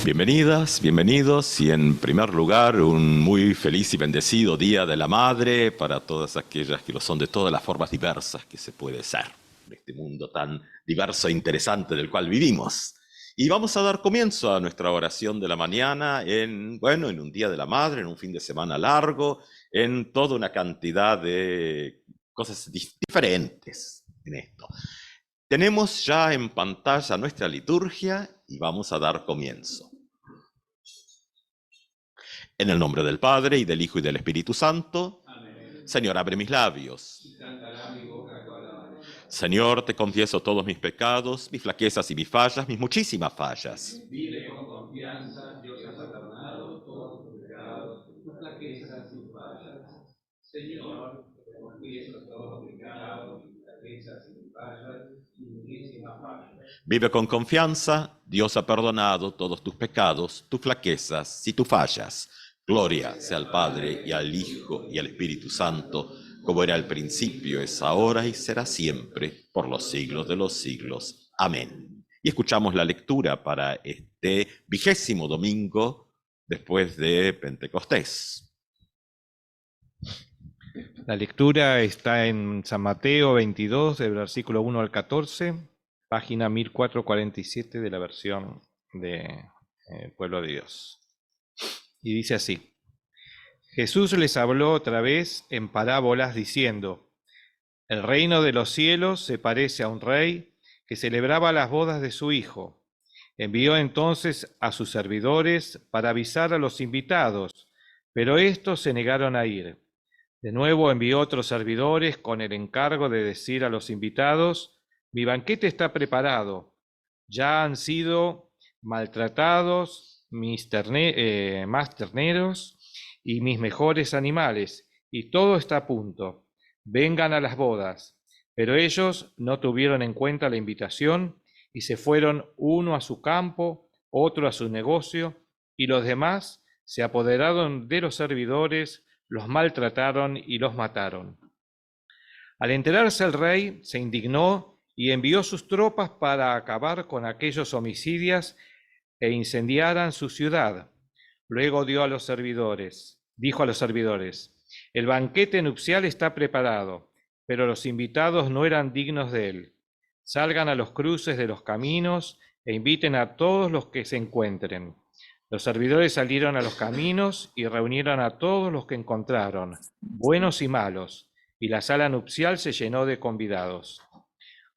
Bienvenidas, bienvenidos y en primer lugar un muy feliz y bendecido Día de la Madre para todas aquellas que lo son de todas las formas diversas que se puede ser en este mundo tan diverso e interesante del cual vivimos. Y vamos a dar comienzo a nuestra oración de la mañana en un Día de la Madre, en un fin de semana largo, en toda una cantidad de cosas diferentes en esto. Tenemos ya en pantalla nuestra liturgia y vamos a dar comienzo. En el nombre del Padre, y del Hijo, y del Espíritu Santo. Amén. Señor, abre mis labios. Señor, te confieso todos mis pecados, mis flaquezas y mis fallas, mis muchísimas fallas. Vive con confianza, Dios ha perdonado todos tus pecados, tus flaquezas y tus fallas. Señor, te confieso todos los pecados, mis flaquezas y mis fallas, mis muchísimas fallas. Vive con confianza, Dios ha perdonado todos tus pecados, tus flaquezas y tus fallas. Gloria sea al Padre, y al Hijo, y al Espíritu Santo, como era al principio, es ahora y será siempre, por los siglos de los siglos. Amén. Y escuchamos la lectura para este 20º domingo después de Pentecostés. La lectura está en San Mateo 22, del versículo 1 al 14, página 1447 de la versión de Pueblo de Dios. Y dice así: Jesús les habló otra vez en parábolas diciendo: el reino de los cielos se parece a un rey que celebraba las bodas de su hijo. Envió entonces a sus servidores para avisar a los invitados, pero estos se negaron a ir. De nuevo envió otros servidores con el encargo de decir a los invitados: mi banquete está preparado, ya han sido maltratados más terneros y mis mejores animales, y todo está a punto. Vengan a las bodas. Pero ellos no tuvieron en cuenta la invitación y se fueron, uno a su campo, otro a su negocio, y los demás se apoderaron de los servidores, los maltrataron y los mataron. Al enterarse el rey, se indignó y envió sus tropas para acabar con aquellos homicidas e incendiaran su ciudad. Luego dijo a los servidores: el banquete nupcial está preparado, pero los invitados no eran dignos de él. Salgan a los cruces de los caminos e inviten a todos los que se encuentren. Los servidores salieron a los caminos y reunieron a todos los que encontraron, buenos y malos, y la sala nupcial se llenó de convidados.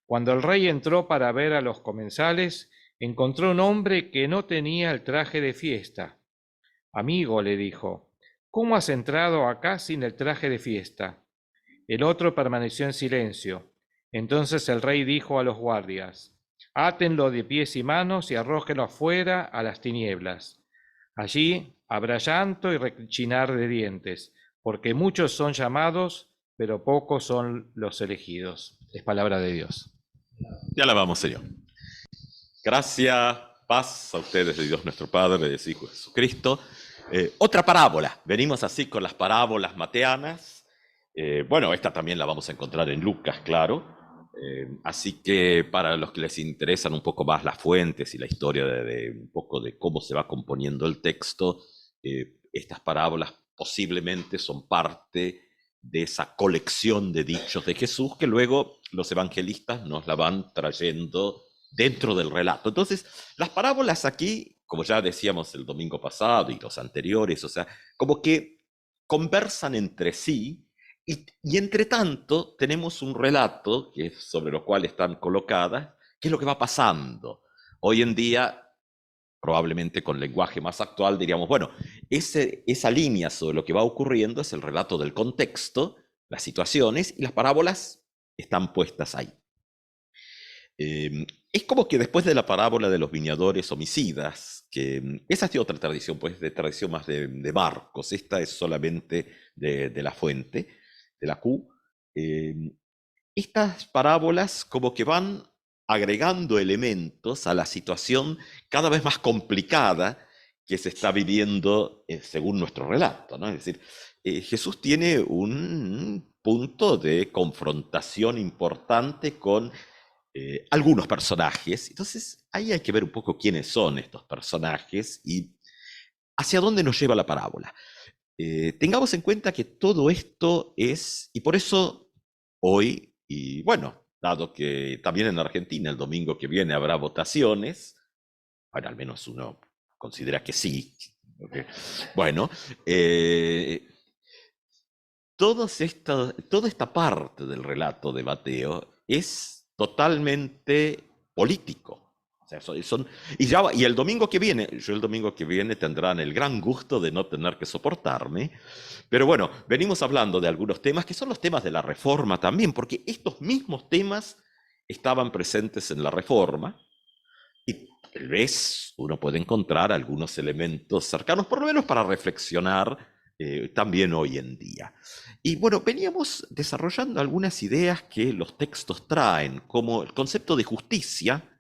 Cuando el rey entró para ver a los comensales, encontró un hombre que no tenía el traje de fiesta. Amigo, le dijo, ¿cómo has entrado acá sin el traje de fiesta? El otro permaneció en silencio. Entonces el rey dijo a los guardias: átenlo de pies y manos y arrójenlo afuera a las tinieblas. Allí habrá llanto y rechinar de dientes, porque muchos son llamados, pero pocos son los elegidos. Es palabra de Dios. Te alabamos, Señor. Gracias, paz a ustedes de Dios nuestro Padre, de su Hijo Jesucristo. Otra parábola. Venimos así con las parábolas mateanas. Esta también la vamos a encontrar en Lucas, claro. Así que para los que les interesan un poco más las fuentes y la historia de un poco de cómo se va componiendo el texto, estas parábolas posiblemente son parte de esa colección de dichos de Jesús que luego los evangelistas nos la van trayendo dentro del relato. Entonces, las parábolas aquí, como ya decíamos el domingo pasado y los anteriores, o sea, como que conversan entre sí. Y entre tanto tenemos un relato que es sobre lo cual están colocadas, qué es lo que va pasando. Hoy en día, probablemente con lenguaje más actual, diríamos, esa línea sobre lo que va ocurriendo es el relato del contexto, las situaciones, y las parábolas están puestas ahí. Es como que después de la parábola de los viñadores homicidas, que esa es de otra tradición, pues de tradición más de Marcos, esta es solamente de la fuente, de la Q. Estas parábolas como que van agregando elementos a la situación cada vez más complicada que se está viviendo según nuestro relato, ¿no? Es decir, Jesús tiene un punto de confrontación importante con algunos personajes. Entonces, ahí hay que ver un poco quiénes son estos personajes y hacia dónde nos lleva la parábola. Tengamos en cuenta que todo esto es, y por eso hoy, y bueno, dado que también en Argentina el domingo que viene habrá votaciones, bueno, al menos uno considera que sí, porque, bueno, toda esta parte del relato de Mateo es totalmente político. O sea, y el domingo que viene, yo el domingo que viene tendrán el gran gusto de no tener que soportarme, pero bueno, venimos hablando de algunos temas que son los temas de la Reforma también, porque estos mismos temas estaban presentes en la Reforma y tal vez uno puede encontrar algunos elementos cercanos, por lo menos para reflexionar también hoy en día. Y bueno, veníamos desarrollando algunas ideas que los textos traen, como el concepto de justicia,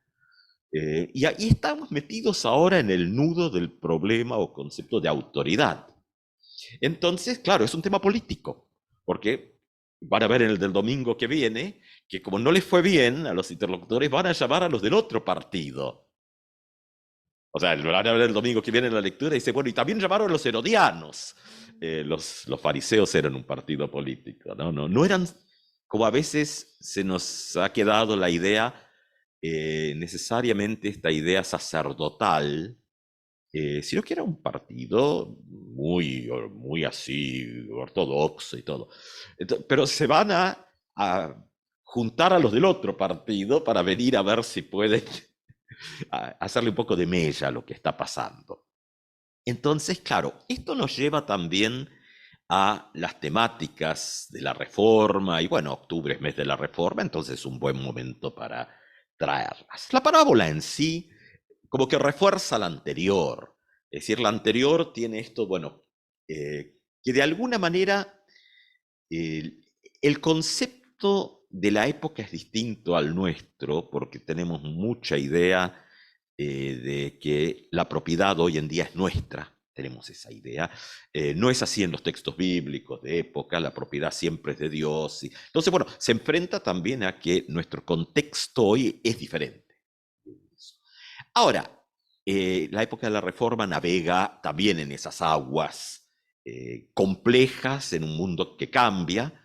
y ahí estamos metidos ahora en el nudo del problema o concepto de autoridad. Entonces, claro, es un tema político, porque van a ver en el del domingo que viene que como no les fue bien a los interlocutores, van a llamar a los del otro partido. O sea, lo van a ver el domingo que viene en la lectura y dice, bueno, y también llamaron a los herodianos. Los fariseos eran un partido político, ¿no? No eran, como a veces se nos ha quedado la idea, necesariamente esta idea sacerdotal, sino que era un partido muy así, ortodoxo y todo. Pero se van a juntar a los del otro partido para venir a ver si pueden hacerle un poco de mella a lo que está pasando. Entonces, claro, esto nos lleva también a las temáticas de la Reforma, y bueno, octubre es mes de la Reforma, entonces es un buen momento para traerlas. La parábola en sí como que refuerza la anterior, es decir, la anterior tiene esto, bueno, que de alguna manera el concepto de la época es distinto al nuestro, porque tenemos mucha idea de que la propiedad hoy en día es nuestra, tenemos esa idea. No es así en los textos bíblicos de época, la propiedad siempre es de Dios. Entonces, bueno, se enfrenta también a que nuestro contexto hoy es diferente. Ahora, la época de la Reforma navega también en esas aguas complejas, en un mundo que cambia,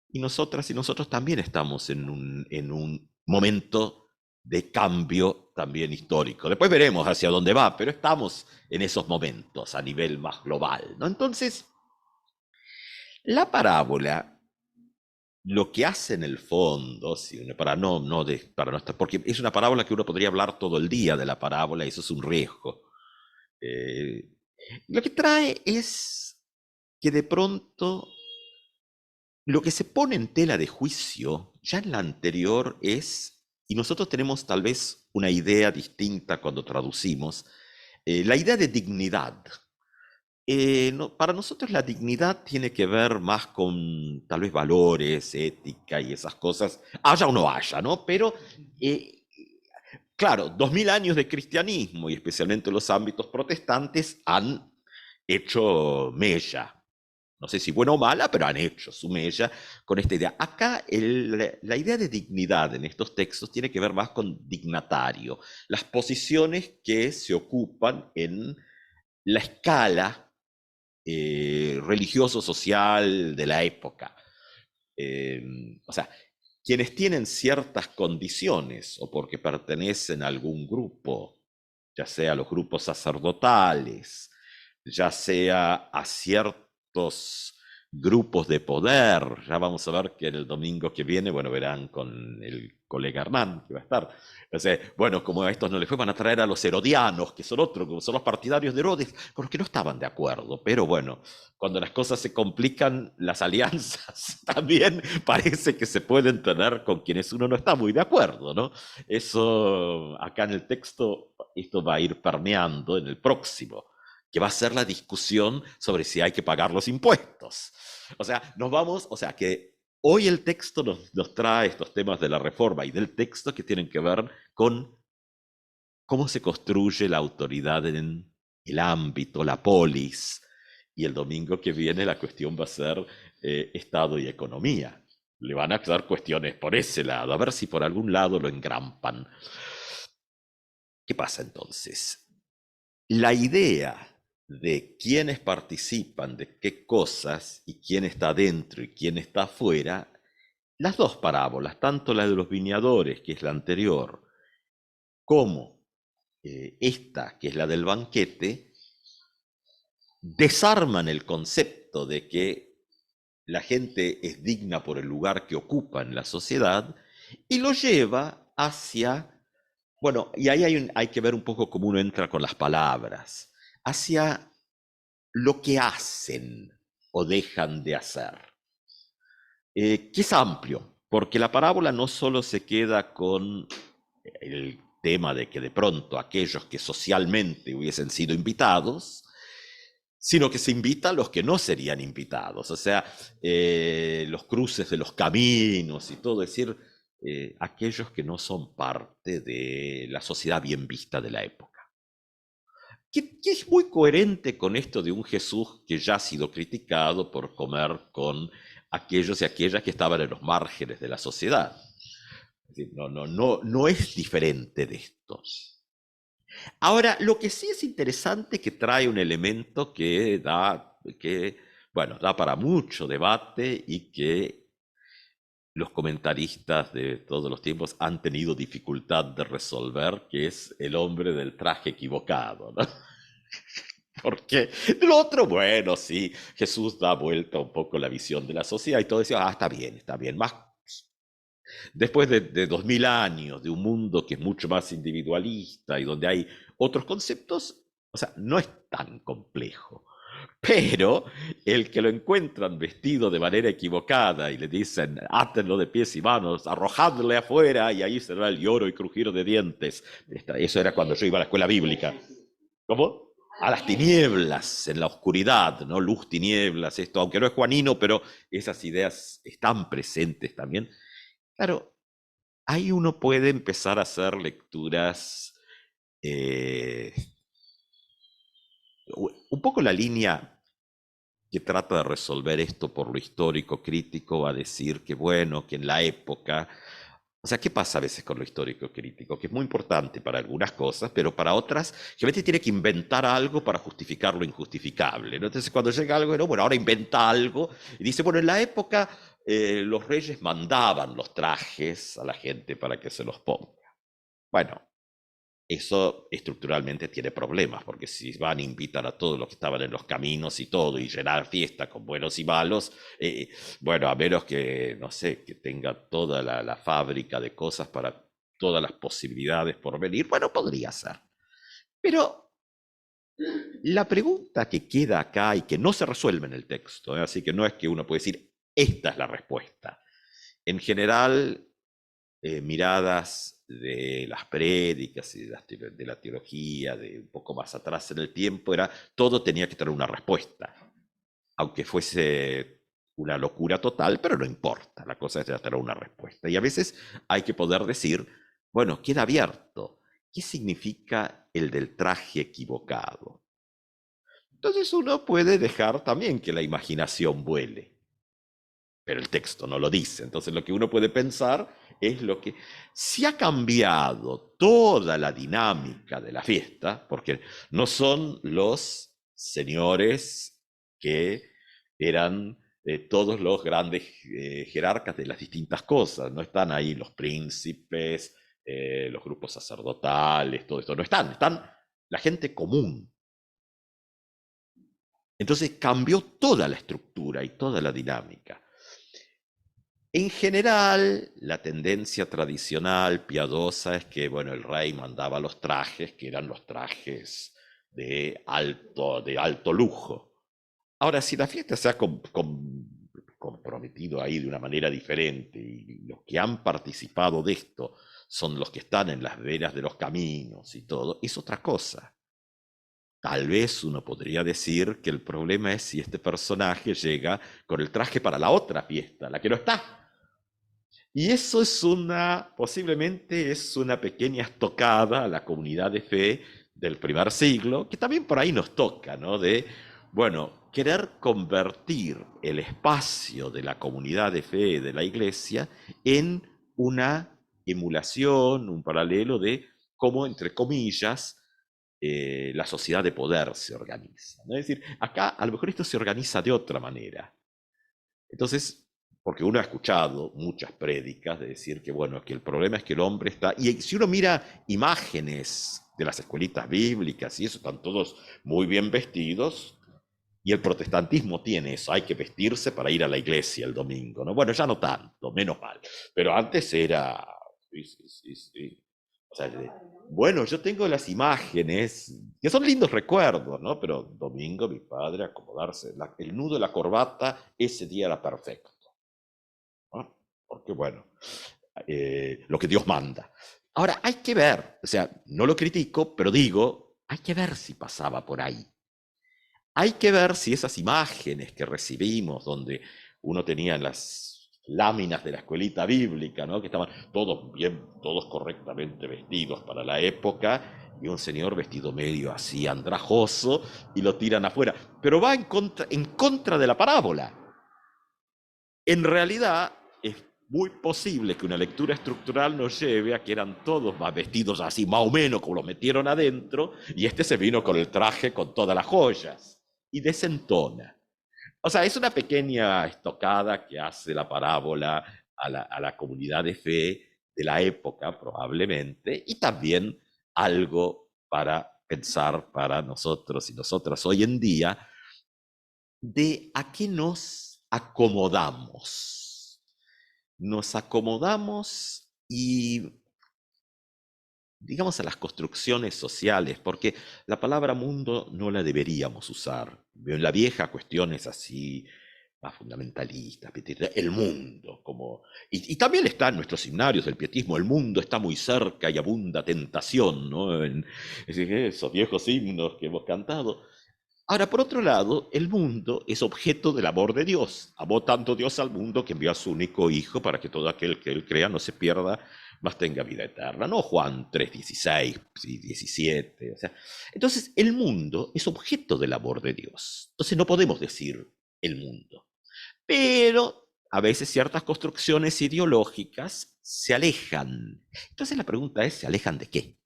y nosotras y nosotros también estamos en un momento de cambio también histórico. Después veremos hacia dónde va, pero estamos en esos momentos a nivel más global, ¿no? Entonces, la parábola lo que hace en el fondo, para no estar, porque es una parábola que uno podría hablar todo el día de la parábola, y eso es un riesgo. Eh, lo que trae es que de pronto lo que se pone en tela de juicio ya en la anterior es, y nosotros tenemos tal vez una idea distinta cuando traducimos, la idea de dignidad. Para nosotros la dignidad tiene que ver más con tal vez valores, ética y esas cosas, haya o no haya, ¿no? Pero, claro, 2000 años de cristianismo y especialmente los ámbitos protestantes han hecho mella. No sé si buena o mala, pero han hecho su mella con esta idea. Acá la idea de dignidad en estos textos tiene que ver más con dignatario, las posiciones que se ocupan en la escala religioso-social de la época. O sea, quienes tienen ciertas condiciones o porque pertenecen a algún grupo, ya sea a los grupos sacerdotales, ya sea a ciertos grupos de poder. Ya vamos a ver que el domingo que viene, bueno, verán con el colega Hernán que va a estar. O sea, bueno, como a estos no les fue, van a traer a los herodianos, que son otros, son los partidarios de Herodes, con los que no estaban de acuerdo. Pero bueno, cuando las cosas se complican, las alianzas también parece que se pueden tener con quienes uno no está muy de acuerdo, ¿no? Eso, acá en el texto, esto va a ir permeando en el próximo, que va a ser la discusión sobre si hay que pagar los impuestos. O sea, que hoy el texto nos trae estos temas de la Reforma y del texto que tienen que ver con cómo se construye la autoridad en el ámbito, la polis, y el domingo que viene la cuestión va a ser Estado y economía. le van a hacer cuestiones por ese lado, a ver si por algún lado lo engrampan. ¿Qué pasa entonces? La idea de quiénes participan de qué cosas y quién está dentro y quién está afuera, las dos parábolas, tanto la de los viñadores, que es la anterior, como esta, que es la del banquete, desarman el concepto de que la gente es digna por el lugar que ocupa en la sociedad y lo lleva hacia, bueno, y ahí hay que ver un poco cómo uno entra con las palabras, hacia lo que hacen o dejan de hacer, que es amplio, porque la parábola no solo se queda con el tema de que de pronto aquellos que socialmente hubiesen sido invitados, sino que se invita a los que no serían invitados, o sea, los cruces de los caminos y todo, es decir, aquellos que no son parte de la sociedad bien vista de la época. Que es muy coherente con esto de un Jesús que ya ha sido criticado por comer con aquellos y aquellas que estaban en los márgenes de la sociedad. Es decir, no es diferente de estos. Ahora, lo que sí es interesante que trae un elemento que da para mucho debate y que los comentaristas de todos los tiempos han tenido dificultad de resolver, que es el hombre del traje equivocado, ¿no? Porque lo otro, bueno, sí, Jesús da vuelta un poco la visión de la sociedad y todo decía, está bien, más después de 2000 años, de un mundo que es mucho más individualista y donde hay otros conceptos, o sea, no es tan complejo. Pero el que lo encuentran vestido de manera equivocada y le dicen, átenlo de pies y manos, arrojadle afuera y ahí será el lloro y crujir de dientes. Eso era cuando yo iba a la escuela bíblica. ¿Cómo? A las tinieblas, en la oscuridad, ¿no? Luz, tinieblas, esto, aunque no es juanino, pero esas ideas están presentes también. Claro, ahí uno puede empezar a hacer lecturas, un poco la línea que trata de resolver esto por lo histórico crítico, va a decir que bueno, que en la época, o sea, ¿qué pasa a veces con lo histórico crítico? Que es muy importante para algunas cosas, pero para otras, generalmente tiene que inventar algo para justificar lo injustificable, ¿no? Entonces, cuando llega algo, bueno, ahora inventa algo y dice, bueno, en la época los reyes mandaban los trajes a la gente para que se los ponga. Bueno, eso estructuralmente tiene problemas, porque si van a invitar a todos los que estaban en los caminos y todo, y llenar fiesta con buenos y malos, bueno, a menos que, no sé, que tenga toda la fábrica de cosas para todas las posibilidades por venir, bueno, podría ser. Pero la pregunta que queda acá y que no se resuelve en el texto, así que no es que uno puede decir, esta es la respuesta. En general, miradas de las prédicas y de la teología, de un poco más atrás en el tiempo, era todo tenía que tener una respuesta, aunque fuese una locura total, pero no importa, la cosa es tener una respuesta. Y a veces hay que poder decir, bueno, queda abierto, ¿qué significa el del traje equivocado? Entonces uno puede dejar también que la imaginación vuele, pero el texto no lo dice. Entonces lo que uno puede pensar es lo que si ha cambiado toda la dinámica de la fiesta, porque no son los señores que eran todos los grandes jerarcas de las distintas cosas, no están ahí los príncipes, los grupos sacerdotales, todo esto, no están la gente común. Entonces cambió toda la estructura y toda la dinámica. En general, la tendencia tradicional, piadosa, es que bueno, el rey mandaba los trajes, que eran los trajes de alto lujo. Ahora, si la fiesta se ha comprometido ahí de una manera diferente, y los que han participado de esto son los que están en las veras de los caminos y todo, es otra cosa. Tal vez uno podría decir que el problema es si este personaje llega con el traje para la otra fiesta, la que no está. Y eso es posiblemente es una pequeña estocada a la comunidad de fe del primer siglo, que también por ahí nos toca, ¿no? De, bueno, querer convertir el espacio de la comunidad de fe de la iglesia en una emulación, un paralelo de cómo, entre comillas, la sociedad de poder se organiza, ¿no? Es decir, acá a lo mejor esto se organiza de otra manera. Entonces, porque uno ha escuchado muchas prédicas de decir que, bueno, que el problema es que el hombre está... Y si uno mira imágenes de las escuelitas bíblicas y eso, están todos muy bien vestidos, y el protestantismo tiene eso, hay que vestirse para ir a la iglesia el domingo, ¿no? Bueno, ya no tanto, menos mal, pero antes era... Sí, sí, sí, sí. O sea, bueno, yo tengo las imágenes, que son lindos recuerdos, ¿no? Pero domingo mi padre acomodarse, el nudo de la corbata, ese día era perfecto, ¿no? Porque bueno, lo que Dios manda. Ahora, hay que ver, o sea, no lo critico, pero digo, hay que ver si pasaba por ahí. Hay que ver si esas imágenes que recibimos, donde uno tenía las láminas de la escuelita bíblica, ¿no? Que estaban todos bien, todos correctamente vestidos para la época, y un señor vestido medio así andrajoso, y lo tiran afuera. Pero va en contra de la parábola. En realidad, es muy posible que una lectura estructural nos lleve a que eran todos más vestidos así, más o menos, como lo metieron adentro, y este se vino con el traje con todas las joyas, y desentona. O sea, es una pequeña estocada que hace la parábola a la comunidad de fe de la época, probablemente, y también algo para pensar para nosotros y nosotras hoy en día, de a qué nos acomodamos. Nos acomodamos y, digamos, a las construcciones sociales, porque la palabra mundo no la deberíamos usar. En la vieja cuestiones así, más fundamentalistas, el mundo, como... Y también está en nuestros himnarios del pietismo, el mundo está muy cerca y abunda tentación, ¿no? Esos viejos himnos que hemos cantado. Ahora, por otro lado, el mundo es objeto del amor de Dios. Amó tanto Dios al mundo que envió a su único Hijo para que todo aquel que él crea no se pierda, mas tenga vida eterna. No Juan 3:16 y 17. O sea, entonces, el mundo es objeto del amor de Dios. Entonces, no podemos decir el mundo. Pero a veces ciertas construcciones ideológicas se alejan. Entonces, la pregunta es, ¿se alejan de qué?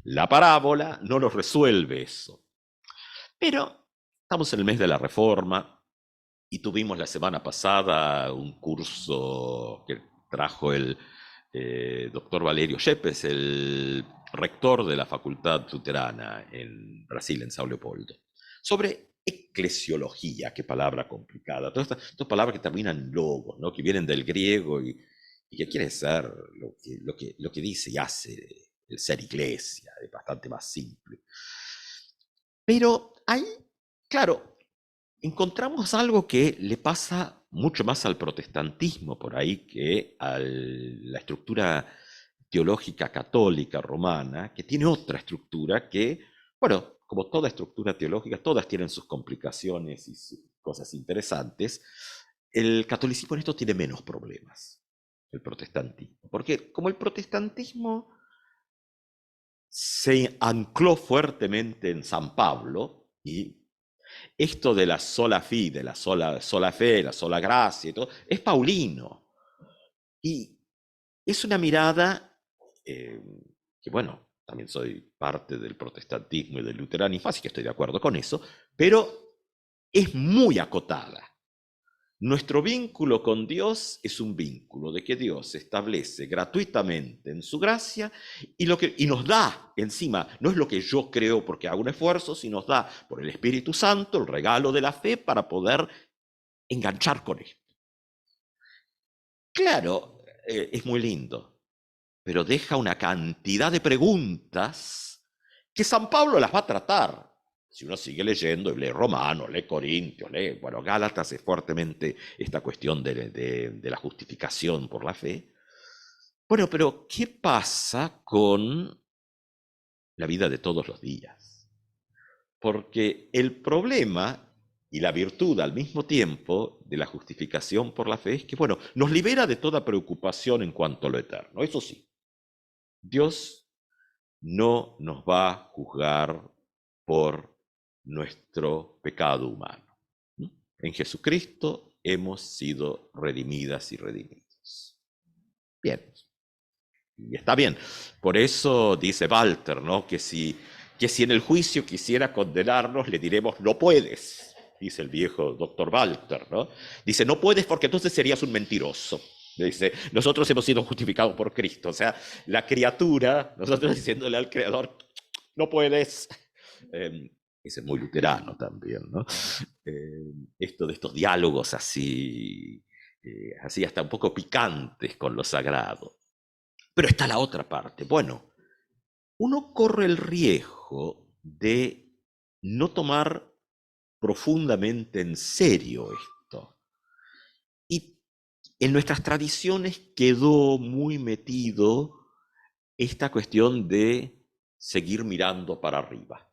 La parábola no nos resuelve eso. Pero estamos en el mes de la Reforma y tuvimos la semana pasada un curso que trajo el doctor Valerio Yepes, el rector de la Facultad Luterana en Brasil, en São Leopoldo, sobre eclesiología, qué palabra complicada. Todas estas palabras que terminan en logos, ¿no? Que vienen del griego y que quiere ser lo que dice y hace el ser iglesia, es bastante más simple. Pero ahí, claro, encontramos algo que le pasa mucho más al protestantismo por ahí que a la estructura teológica católica romana, que tiene otra estructura que, bueno, como toda estructura teológica, todas tienen sus complicaciones y sus cosas interesantes. El catolicismo en esto tiene menos problemas que el protestantismo, porque como el protestantismo se ancló fuertemente en San Pablo, y esto de la sola fe, de la sola fe, la sola gracia y todo, es paulino. Y es una mirada que, bueno, también soy parte del protestantismo y del luteranismo, así que estoy de acuerdo con eso, pero es muy acotada. Nuestro vínculo con Dios es un vínculo de que Dios establece gratuitamente en su gracia y nos da encima, no es lo que yo creo porque hago un esfuerzo, sino nos da por el Espíritu Santo el regalo de la fe para poder enganchar con esto. Claro, es muy lindo, pero deja una cantidad de preguntas que San Pablo las va a tratar. Si uno sigue leyendo, lee Romanos, lee Corintios, lee, bueno, Gálatas es fuertemente esta cuestión de la justificación por la fe. Bueno, pero ¿qué pasa con la vida de todos los días? Porque el problema y la virtud al mismo tiempo de la justificación por la fe es que, bueno, nos libera de toda preocupación en cuanto a lo eterno. Eso sí, Dios no nos va a juzgar por nuestro pecado humano. En Jesucristo hemos sido redimidas y redimidos. Bien. Y está bien. Por eso dice Walter, ¿no? que si en el juicio quisiera condenarnos, le diremos, no puedes, dice el viejo doctor Walter, ¿no? Dice, no puedes porque entonces serías un mentiroso. Dice, nosotros hemos sido justificados por Cristo. O sea, la criatura, nosotros diciéndole al Creador, no puedes. Ese es muy luterano también, ¿no? Esto de estos diálogos así hasta un poco picantes con lo sagrado. Pero está la otra parte. Bueno, uno corre el riesgo de no tomar profundamente en serio esto. Y en nuestras tradiciones quedó muy metido esta cuestión de seguir mirando para arriba.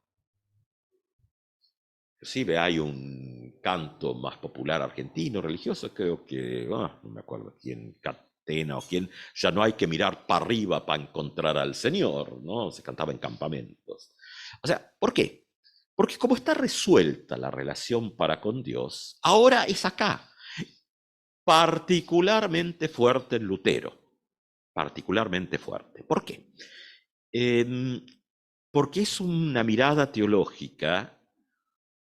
Inclusive hay un canto más popular argentino, religioso, creo que, no me acuerdo quién, Catena o quién, ya no hay que mirar para arriba para encontrar al Señor, ¿no? Se cantaba en campamentos. O sea, ¿por qué? Porque como está resuelta la relación para con Dios, ahora es acá, particularmente fuerte en Lutero, particularmente fuerte. ¿Por qué? Porque es una mirada teológica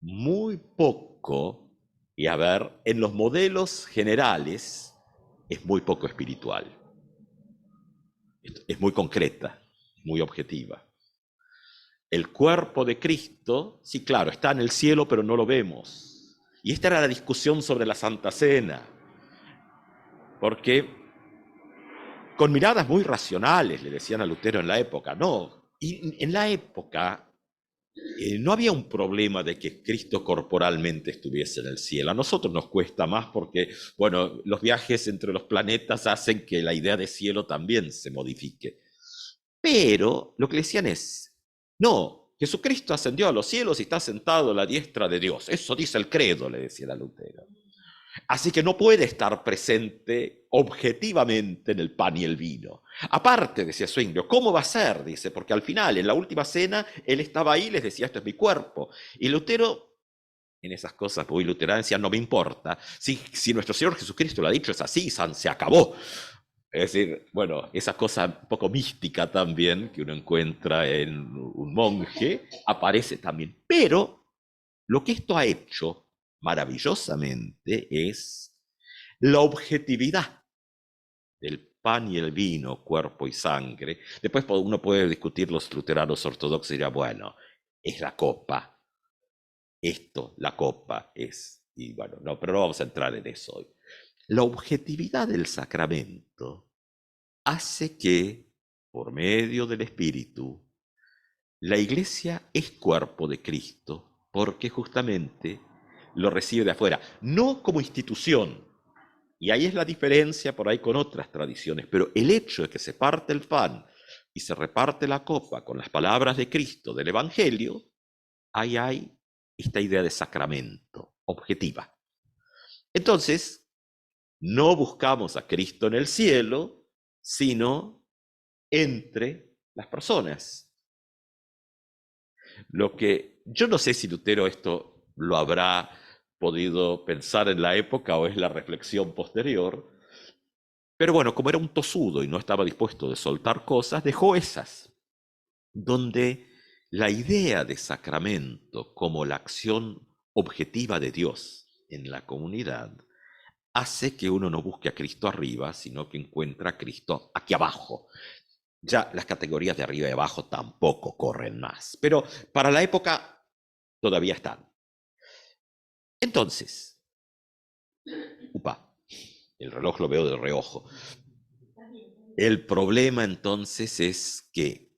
muy poco, y a ver, en los modelos generales es muy poco espiritual. Es muy concreta, muy objetiva. El cuerpo de Cristo, sí, claro, está en el cielo, pero no lo vemos. Y esta era la discusión sobre la Santa Cena. Porque con miradas muy racionales le decían a Lutero en la época, no, y en la época no había un problema de que Cristo corporalmente estuviese en el cielo. A nosotros nos cuesta más porque, bueno, los viajes entre los planetas hacen que la idea de cielo también se modifique. Pero lo que le decían es, no, Jesucristo ascendió a los cielos y está sentado a la diestra de Dios. Eso dice el credo, le decía a Lutero. Así que no puede estar presente objetivamente en el pan y el vino. Aparte, decía Zwinglio, ¿cómo va a ser? Dice, porque al final, en la última cena, él estaba ahí y les decía, esto es mi cuerpo. Y Lutero, en esas cosas muy luteranas, decía, no me importa. Si nuestro Señor Jesucristo lo ha dicho, es así, se acabó. Es decir, bueno, esa cosa un poco mística también que uno encuentra en un monje, aparece también. Pero lo que esto ha hecho maravillosamente es la objetividad del pan y el vino, cuerpo y sangre. Después uno puede discutir los luteranos ortodoxos y dirá, bueno, es la copa. Esto, la copa es. Y bueno, no, pero no vamos a entrar en eso hoy. La objetividad del sacramento hace que, por medio del Espíritu, la Iglesia es cuerpo de Cristo, porque justamente lo recibe de afuera, no como institución. Y ahí es la diferencia por ahí con otras tradiciones, pero el hecho de que se parte el pan y se reparte la copa con las palabras de Cristo del Evangelio, ahí hay esta idea de sacramento objetiva. Entonces, no buscamos a Cristo en el cielo, sino entre las personas. Lo que yo no sé si Lutero esto lo habrá podido pensar en la época o es la reflexión posterior, pero bueno, como era un tosudo y no estaba dispuesto de soltar cosas, dejó esas, donde la idea de sacramento como la acción objetiva de Dios en la comunidad hace que uno no busque a Cristo arriba, sino que encuentra a Cristo aquí abajo. Ya las categorías de arriba y abajo tampoco corren más, pero para la época todavía están. Entonces, el reloj lo veo de reojo. El problema entonces es que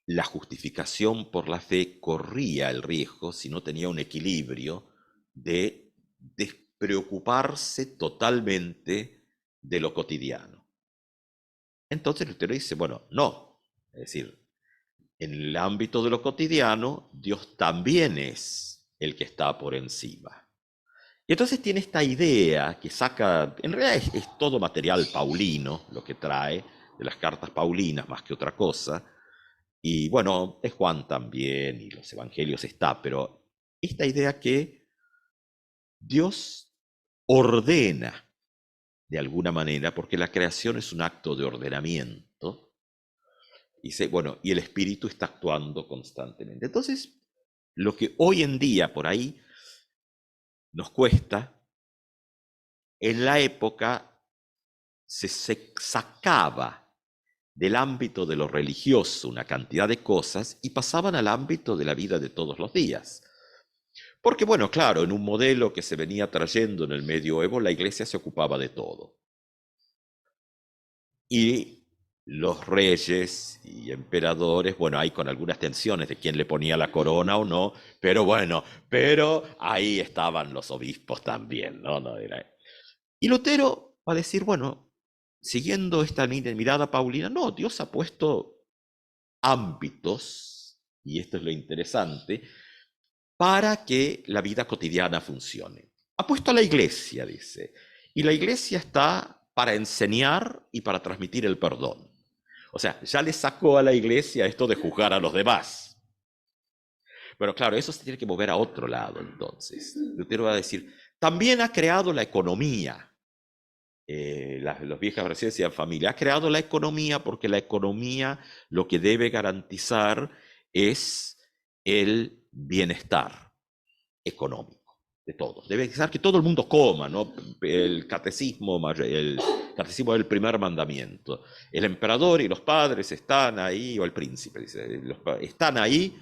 la justificación por la fe corría el riesgo, si no tenía un equilibrio, de despreocuparse totalmente de lo cotidiano. Entonces Lutero dice, bueno, no, es decir, en el ámbito de lo cotidiano, Dios también es el que está por encima. Y entonces tiene esta idea que saca, en realidad es todo material paulino lo que trae, de las cartas paulinas más que otra cosa, y bueno, de Juan también, y los evangelios está, pero esta idea que Dios ordena de alguna manera, porque la creación es un acto de ordenamiento, dice, bueno, y el espíritu está actuando constantemente. Entonces, lo que hoy en día por ahí nos cuesta, en la época se sacaba del ámbito de lo religioso una cantidad de cosas y pasaban al ámbito de la vida de todos los días. Porque, bueno, claro, en un modelo que se venía trayendo en el medioevo, la iglesia se ocupaba de todo. Y los reyes y emperadores, bueno, ahí con algunas tensiones de quién le ponía la corona o no, pero bueno, pero ahí estaban los obispos también, ¿no? Y Lutero va a decir, bueno, siguiendo esta mirada paulina, no, Dios ha puesto ámbitos, y esto es lo interesante, para que la vida cotidiana funcione. Ha puesto a la iglesia, dice, y la iglesia está para enseñar y para transmitir el perdón. O sea, ya le sacó a la iglesia esto de juzgar a los demás. Pero claro, eso se tiene que mover a otro lado entonces. Lutero va a decir, también ha creado la economía. Los viejas versiones decían familia. Ha creado la economía porque la economía lo que debe garantizar es el bienestar económico de todos. Debe garantizar que todo el mundo coma, ¿no? El catecismo del primer mandamiento. El emperador y los padres están ahí, o el príncipe, dice, están ahí,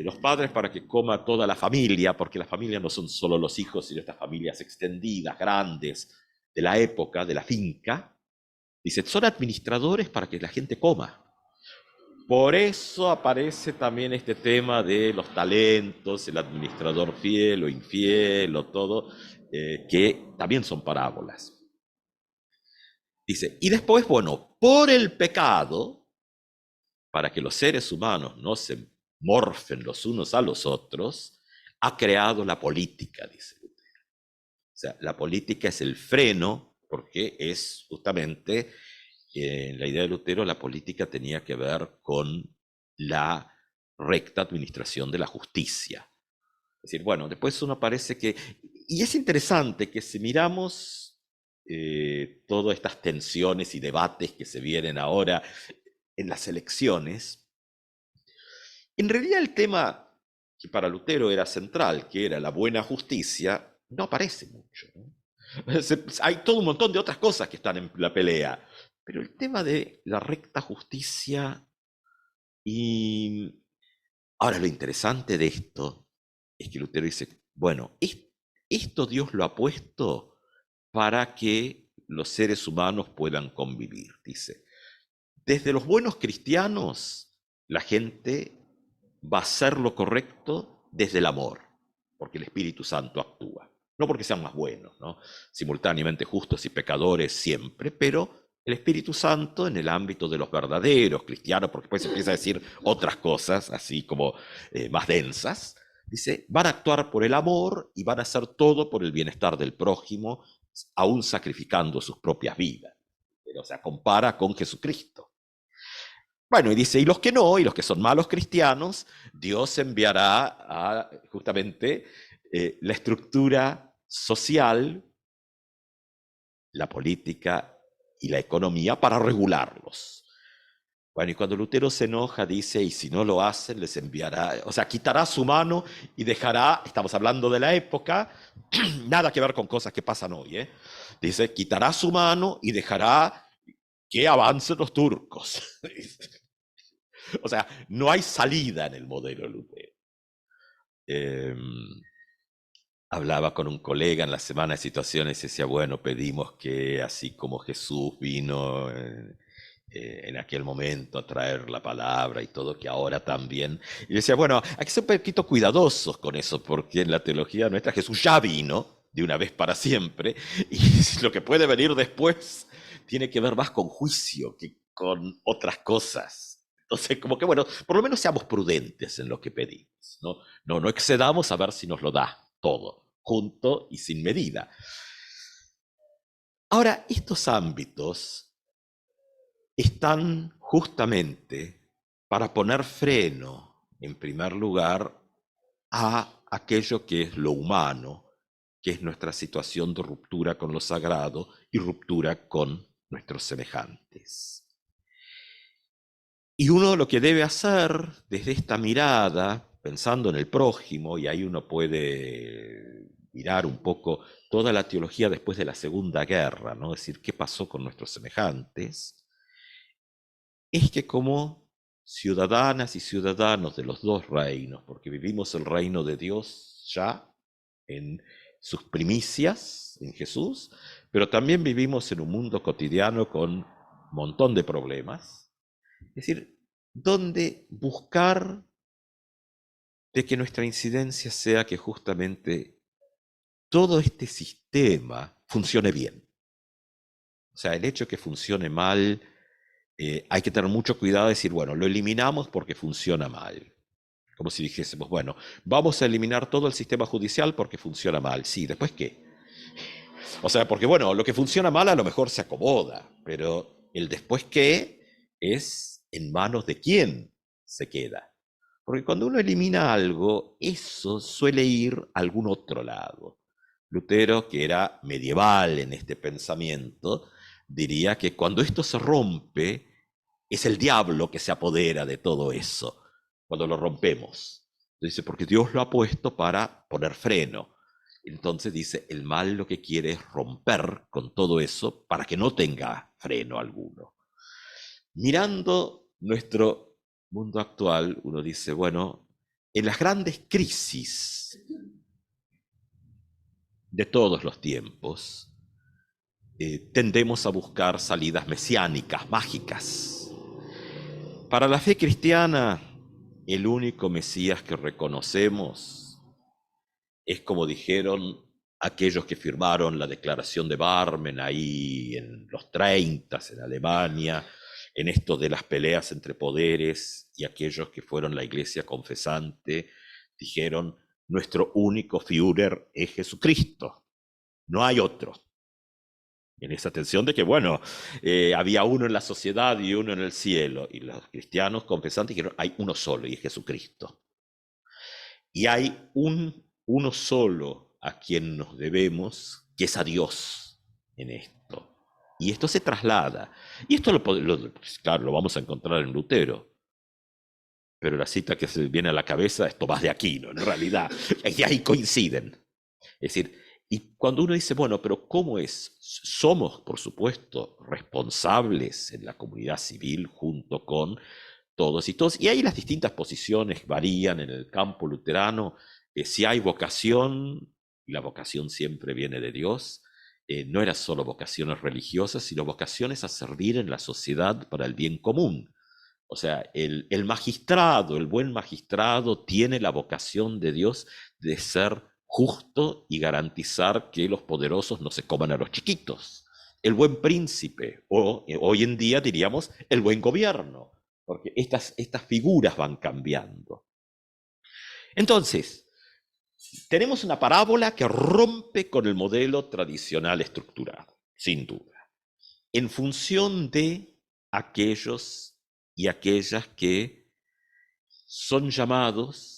los padres para que coma toda la familia, porque la familia no son solo los hijos, sino estas familias extendidas, grandes, de la época, de la finca. Dice, son administradores para que la gente coma. Por eso aparece también este tema de los talentos, el administrador fiel o infiel o todo, que también son parábolas. Dice, y después, bueno, por el pecado, para que los seres humanos no se morfen los unos a los otros, ha creado la política, dice Lutero. O sea, la política es el freno, porque es justamente, en la idea de Lutero, la política tenía que ver con la recta administración de la justicia. Es decir, bueno, después uno parece que... Y es interesante que si miramos todas estas tensiones y debates que se vienen ahora en las elecciones, en realidad el tema que para Lutero era central, que era la buena justicia, no aparece mucho, ¿no? Hay todo un montón de otras cosas que están en la pelea, pero el tema de la recta justicia y... Ahora, lo interesante de esto es que Lutero dice, bueno, esto Dios lo ha puesto para que los seres humanos puedan convivir, dice. Desde los buenos cristianos, la gente va a hacer lo correcto desde el amor, porque el Espíritu Santo actúa. No porque sean más buenos, ¿no? Simultáneamente justos y pecadores siempre, pero el Espíritu Santo en el ámbito de los verdaderos cristianos, porque después empieza a decir otras cosas, así como más densas, dice, van a actuar por el amor y van a hacer todo por el bienestar del prójimo, aún sacrificando sus propias vidas. O sea, compara con Jesucristo. Bueno, y dice, y los que no, y los que son malos cristianos, Dios enviará justamente la estructura social, la política y la economía para regularlos. Bueno, y cuando Lutero se enoja, dice, y si no lo hacen, les enviará, o sea, quitará su mano y dejará, estamos hablando de la época, nada que ver con cosas que pasan hoy, dice, quitará su mano y dejará que avancen los turcos. O sea, no hay salida en el modelo Lutero. Hablaba con un colega en la semana de situaciones y decía, bueno, pedimos que así como Jesús vino en aquel momento a traer la palabra y todo, que ahora también. Y decía, bueno, hay que ser un poquito cuidadosos con eso, porque en la teología nuestra Jesús ya vino de una vez para siempre, y lo que puede venir después tiene que ver más con juicio que con otras cosas. Entonces, como que bueno, por lo menos seamos prudentes en lo que pedimos, ¿no? No excedamos a ver si nos lo da todo, junto y sin medida. Ahora, estos ámbitos están justamente para poner freno, en primer lugar, a aquello que es lo humano, que es nuestra situación de ruptura con lo sagrado y ruptura con nuestros semejantes. Y uno lo que debe hacer desde esta mirada, pensando en el prójimo, y ahí uno puede mirar un poco toda la teología después de la Segunda Guerra, ¿no? Es decir, qué pasó con nuestros semejantes, es que como ciudadanas y ciudadanos de los dos reinos, porque vivimos el reino de Dios ya en sus primicias, en Jesús, pero también vivimos en un mundo cotidiano con un montón de problemas. Es decir, ¿dónde buscar de que nuestra incidencia sea que justamente todo este sistema funcione bien? O sea, el hecho de que funcione mal, hay que tener mucho cuidado de decir, bueno, lo eliminamos porque funciona mal. Como si dijésemos, bueno, vamos a eliminar todo el sistema judicial porque funciona mal. Sí, ¿después qué? O sea, porque bueno, lo que funciona mal a lo mejor se acomoda, pero el después qué es en manos de quién se queda. Porque cuando uno elimina algo, eso suele ir a algún otro lado. Lutero, que era medieval en este pensamiento, diría que cuando esto se rompe, es el diablo que se apodera de todo eso, cuando lo rompemos. Dice, porque Dios lo ha puesto para poner freno. Entonces dice, el mal lo que quiere es romper con todo eso para que no tenga freno alguno. Mirando nuestro mundo actual, uno dice, bueno, en las grandes crisis de todos los tiempos, tendemos a buscar salidas mesiánicas, mágicas. Para la fe cristiana, el único Mesías que reconocemos es, como dijeron aquellos que firmaron la declaración de Barmen ahí en los 30 en Alemania, en esto de las peleas entre poderes, y aquellos que fueron la iglesia confesante, dijeron, nuestro único Führer es Jesucristo, no hay otro. En esa tensión de que, bueno, había uno en la sociedad y uno en el cielo, y los cristianos confesantes dijeron, hay uno solo, y es Jesucristo. Y hay uno solo a quien nos debemos, que es a Dios en esto. Y esto se traslada. Y esto, claro, lo vamos a encontrar en Lutero. Pero la cita que se viene a la cabeza es Tomás de Aquino, en realidad. Y ahí coinciden. Es decir, y cuando uno dice, bueno, pero ¿cómo es? Somos, por supuesto, responsables en la comunidad civil junto con todos y todos. Y ahí las distintas posiciones varían en el campo luterano. Si hay vocación, y la vocación siempre viene de Dios, no eran solo vocaciones religiosas, sino vocaciones a servir en la sociedad para el bien común. O sea, el magistrado, el buen magistrado, tiene la vocación de Dios de ser justo y garantizar que los poderosos no se coman a los chiquitos. El buen príncipe, o hoy en día diríamos el buen gobierno, porque estas figuras van cambiando. Entonces, tenemos una parábola que rompe con el modelo tradicional estructurado, sin duda, en función de aquellos y aquellas que son llamados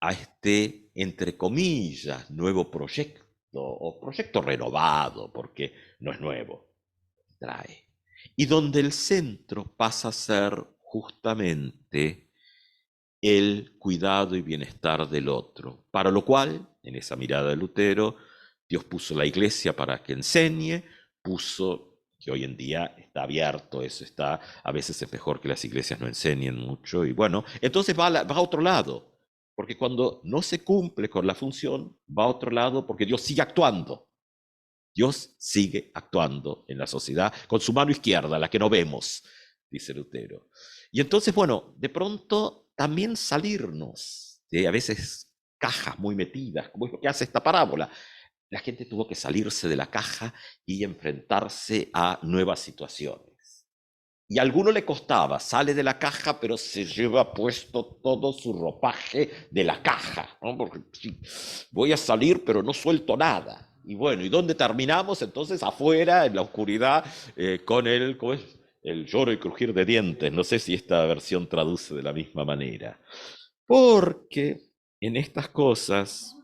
a este, entre comillas, nuevo proyecto, o proyecto renovado, porque no es nuevo, trae. Y donde el centro pasa a ser justamente el cuidado y bienestar del otro, para lo cual, en esa mirada de Lutero, Dios puso la iglesia para que enseñe, puso, que hoy en día está abierto, eso está, a veces es mejor que las iglesias no enseñen mucho, y bueno, entonces va a otro lado, porque cuando no se cumple con la función, va a otro lado porque Dios sigue actuando. Dios sigue actuando en la sociedad con su mano izquierda, la que no vemos, dice Lutero. Y entonces, bueno, de pronto también salirnos de a veces cajas muy metidas, como es lo que hace esta parábola. La gente tuvo que salirse de la caja y enfrentarse a nuevas situaciones. Y a alguno le costaba, sale de la caja, pero se lleva puesto todo su ropaje de la caja, ¿no? Porque sí, voy a salir, pero no suelto nada. Y bueno, ¿y dónde terminamos? Entonces afuera, en la oscuridad, con ¿cómo es? El lloro y crujir de dientes. No sé si esta versión traduce de la misma manera. Porque en estas cosas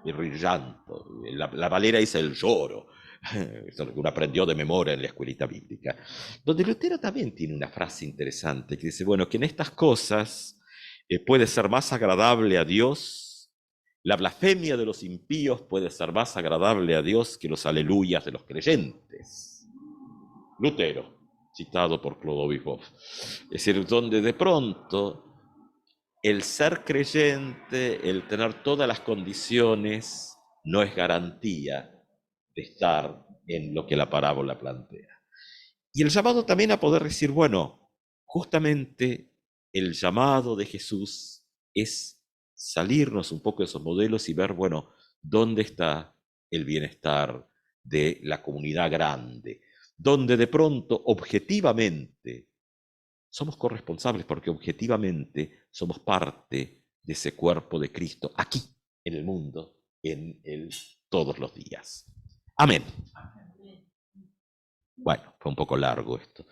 el llanto. La Valera dice el lloro. Eso es lo que uno aprendió de memoria en la escuelita bíblica. Donde Lutero también tiene una frase interesante que dice, bueno, que en estas cosas puede ser más agradable a Dios, la blasfemia de los impíos puede ser más agradable a Dios que los aleluyas de los creyentes. Lutero, citado por Clodovis Boff. Es decir, donde de pronto el ser creyente, el tener todas las condiciones, no es garantía de estar en lo que la parábola plantea. Y el llamado también a poder decir, bueno, justamente el llamado de Jesús es salirnos un poco de esos modelos y ver, bueno, dónde está el bienestar de la comunidad grande, donde de pronto objetivamente somos corresponsables porque objetivamente somos parte de ese cuerpo de Cristo aquí en el mundo, en él todos los días. Amén. Bueno, fue un poco largo esto.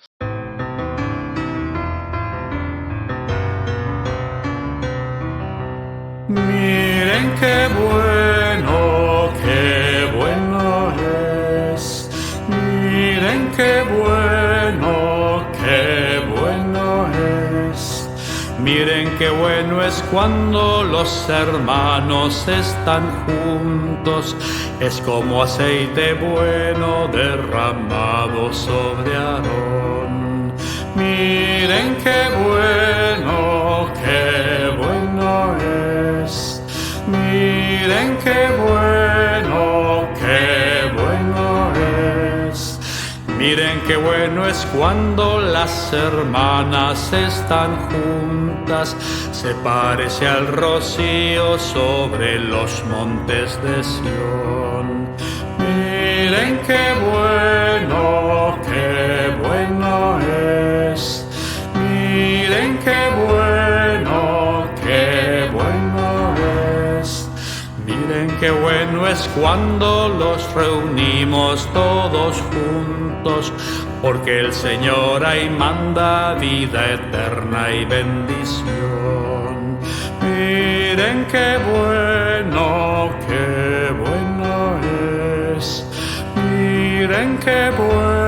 Miren qué bueno es. Miren qué bueno es. Miren qué bueno es cuando los hermanos están juntos. Es como aceite bueno derramado sobre Aarón. Miren qué bueno es. Miren qué bueno es. Miren qué bueno es cuando las hermanas están juntas. Se parece al rocío sobre los montes de Sión. Miren qué bueno es. Miren qué bueno es. Miren qué bueno es cuando los reunimos todos juntos, porque el Señor ahí manda vida eterna y bendición. Miren qué bueno es. Miren qué bueno